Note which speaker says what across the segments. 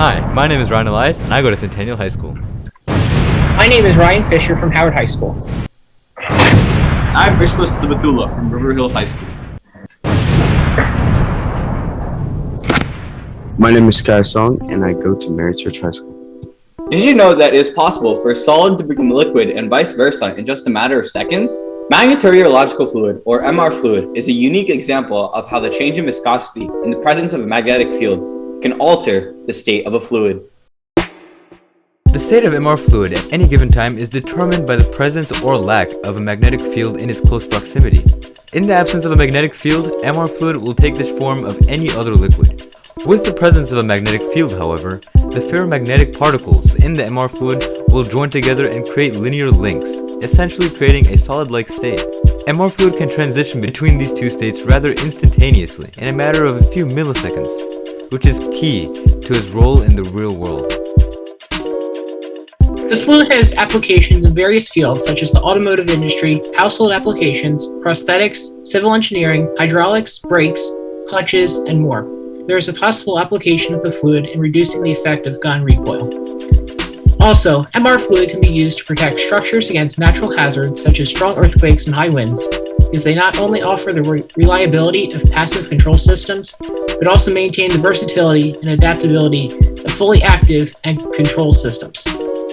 Speaker 1: Hi, my name is Ryan Elias, and I go to Centennial High School.
Speaker 2: My name is Ryan Fisher from Howard High School.
Speaker 3: I'm Vishwas Batula from River Hill High School.
Speaker 4: My name is Kai Song, and I go to Mary Church High School.
Speaker 3: Did you know that it is possible for a solid to become liquid and vice versa in just a matter of seconds? Magnetorheological fluid, or MR fluid, is a unique example of how the change in viscosity in the presence of a magnetic field can alter the state of a fluid.
Speaker 1: The state of MR fluid at any given time is determined by the presence or lack of a magnetic field in its close proximity. In the absence of a magnetic field, MR fluid will take this form of any other liquid. With the presence of a magnetic field, however, the ferromagnetic particles in the MR fluid will join together and create linear links, essentially creating a solid-like state. MR fluid can transition between these two states rather instantaneously in a matter of a few milliseconds, which is key to its role in the real world.
Speaker 2: The fluid has applications in various fields such as the automotive industry, household applications, prosthetics, civil engineering, hydraulics, brakes, clutches, and more. There is a possible application of the fluid in reducing the effect of gun recoil. Also, MR fluid can be used to protect structures against natural hazards such as strong earthquakes and high winds, because they not only offer the reliability of passive control systems, but also maintain the versatility and adaptability of fully active and control systems.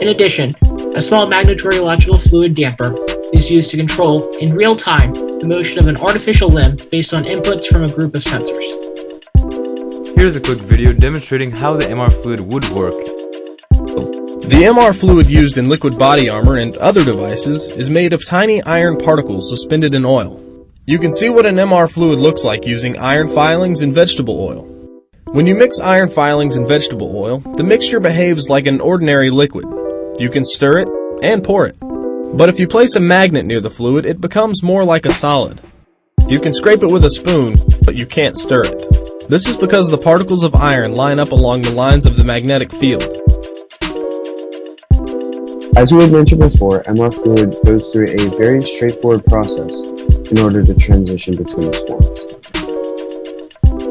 Speaker 2: In addition, a small magnetorheological fluid damper is used to control, in real time, the motion of an artificial limb based on inputs from a group of sensors.
Speaker 1: Here's a quick video demonstrating how the MR fluid would work.
Speaker 5: The MR fluid used in liquid body armor and other devices is made of tiny iron particles suspended in oil. You can see what an MR fluid looks like using iron filings and vegetable oil. When you mix iron filings and vegetable oil, the mixture behaves like an ordinary liquid. You can stir it and pour it. But if you place a magnet near the fluid, it becomes more like a solid. You can scrape it with a spoon, but you can't stir it. This is because the particles of iron line up along the lines of the magnetic field.
Speaker 4: As we had mentioned before, MR fluid goes through a very straightforward process in order to transition between its forms.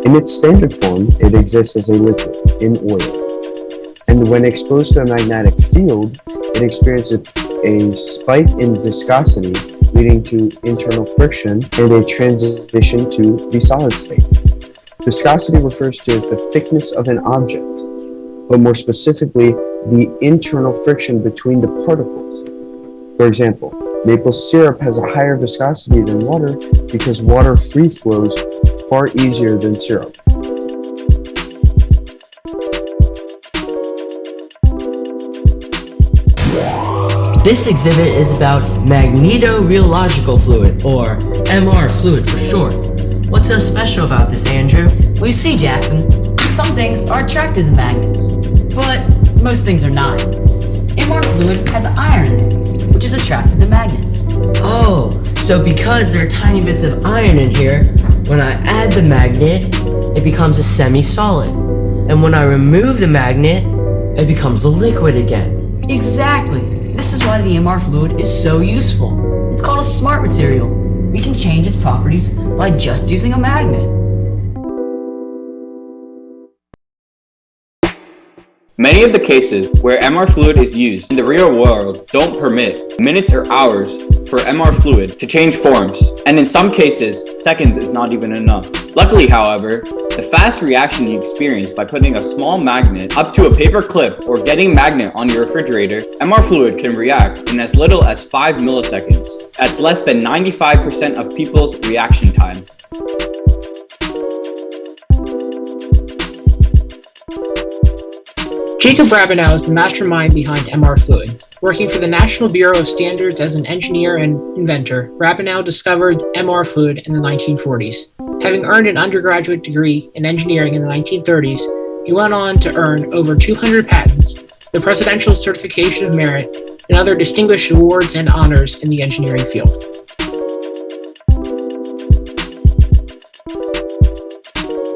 Speaker 4: In its standard form, it exists as a liquid in oil, and when exposed to a magnetic field, it experiences a spike in viscosity, leading to internal friction and a transition to the solid state. Viscosity refers to the thickness of an object, but more specifically, the internal friction between the particles. For example, maple syrup has a higher viscosity than water because water free flows far easier than syrup.
Speaker 6: This exhibit is about Magnetorheological fluid, or MR fluid for short. What's so special about this, Andrew?
Speaker 7: Well, you see, Jackson, some things are attracted to magnets, but most things are not. MR fluid has iron in it, which is attracted to magnets.
Speaker 6: Oh, so because there are tiny bits of iron in here, when I add the magnet, it becomes a semi-solid. And when I remove the magnet, it becomes a liquid again.
Speaker 7: Exactly. This is why the MR fluid is so useful. It's called a smart material. We can change its properties by just using a magnet.
Speaker 3: Many of the cases where MR fluid is used in the real world don't permit minutes or hours for MR fluid to change forms, and in some cases, seconds is not even enough. Luckily, however, the fast reaction you experience by putting a small magnet up to a paper clip or getting a magnet on your refrigerator, MR fluid can react in as little as 5 milliseconds. That's less than 95% of people's reaction time.
Speaker 2: Jacob Rabinow is the mastermind behind MR fluid. Working for the National Bureau of Standards as an engineer and inventor, Rabinow discovered MR fluid in the 1940s. Having earned an undergraduate degree in engineering in the 1930s, he went on to earn over 200 patents, the Presidential Certification of Merit, and other distinguished awards and honors in the engineering field.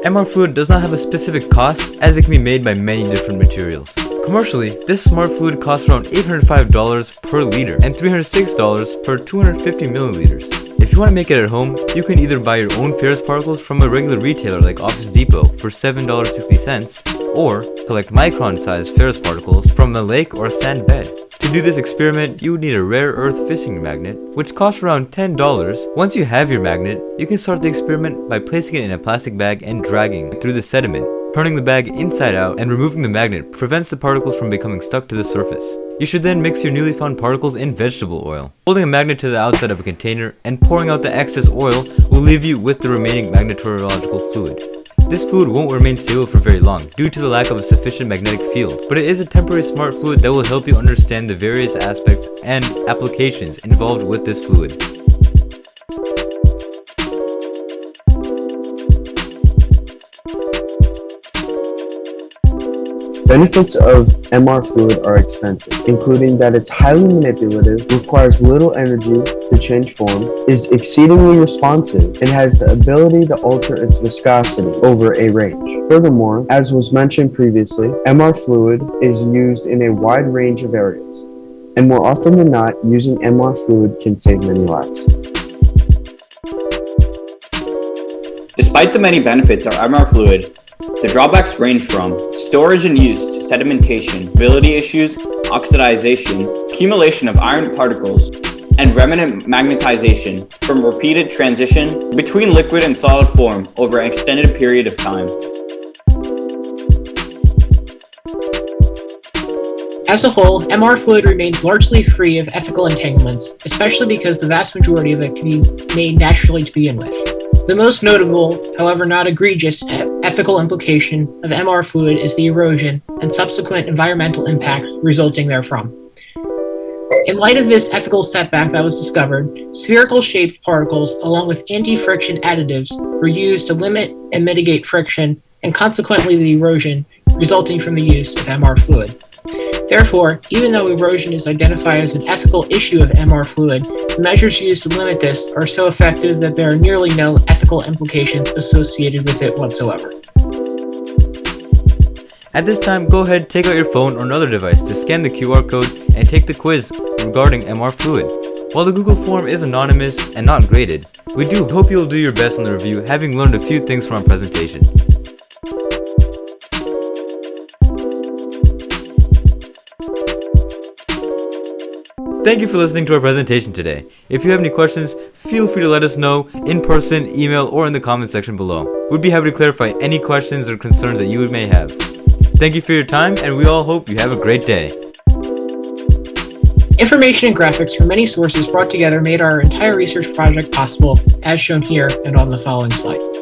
Speaker 1: MR fluid does not have a specific cost, as it can be made by many different materials. Commercially, this smart fluid costs around $805 per liter and $306 per 250 milliliters. If you want to make it at home, you can either buy your own ferrous particles from a regular retailer like Office Depot for $7.60, or collect micron-sized ferrous particles from a lake or a sand bed. To do this experiment, you would need a rare earth fishing magnet, which costs around $10. Once you have your magnet, you can start the experiment by placing it in a plastic bag and dragging through the sediment. Turning the bag inside out and removing the magnet prevents the particles from becoming stuck to the surface. You should then mix your newly found particles in vegetable oil. Holding a magnet to the outside of a container and pouring out the excess oil will leave you with the remaining magnetorheological fluid. This fluid won't remain stable for very long due to the lack of a sufficient magnetic field, but it is a temporary smart fluid that will help you understand the various aspects and applications involved with this fluid.
Speaker 4: Benefits of MR fluid are extensive, including that it's highly manipulative, requires little energy to change form, is exceedingly responsive, and has the ability to alter its viscosity over a range. Furthermore, as was mentioned previously, MR fluid is used in a wide range of areas, and more often than not, using MR fluid can save many lives.
Speaker 3: Despite the many benefits of MR fluid, the drawbacks range from storage and use to sedimentation, stability issues, oxidization, accumulation of iron particles, and remnant magnetization from repeated transition between liquid and solid form over an extended period of time.
Speaker 2: As a whole, MR fluid remains largely free of ethical entanglements, especially because the vast majority of it can be made naturally to begin with. The most notable, however not egregious, ethical implication of MR fluid is the erosion and subsequent environmental impact resulting therefrom. In light of this ethical setback that was discovered, spherical-shaped particles along with anti-friction additives were used to limit and mitigate friction and consequently the erosion resulting from the use of MR fluid. Therefore, even though erosion is identified as an ethical issue of MR fluid, the measures used to limit this are so effective that there are nearly no ethical implications associated with it whatsoever.
Speaker 1: At this time, go ahead, take out your phone or another device to scan the QR code and take the quiz regarding MR fluid. While the Google form is anonymous and not graded, we do hope you'll do your best on the review, having learned a few things from our presentation. Thank you for listening to our presentation today. If you have any questions, feel free to let us know in person, email, or in the comment section below. We'd be happy to clarify any questions or concerns that you may have. Thank you for your time, and we all hope you have a great day.
Speaker 2: Information and graphics from many sources brought together made our entire research project possible, as shown here and on the following slide.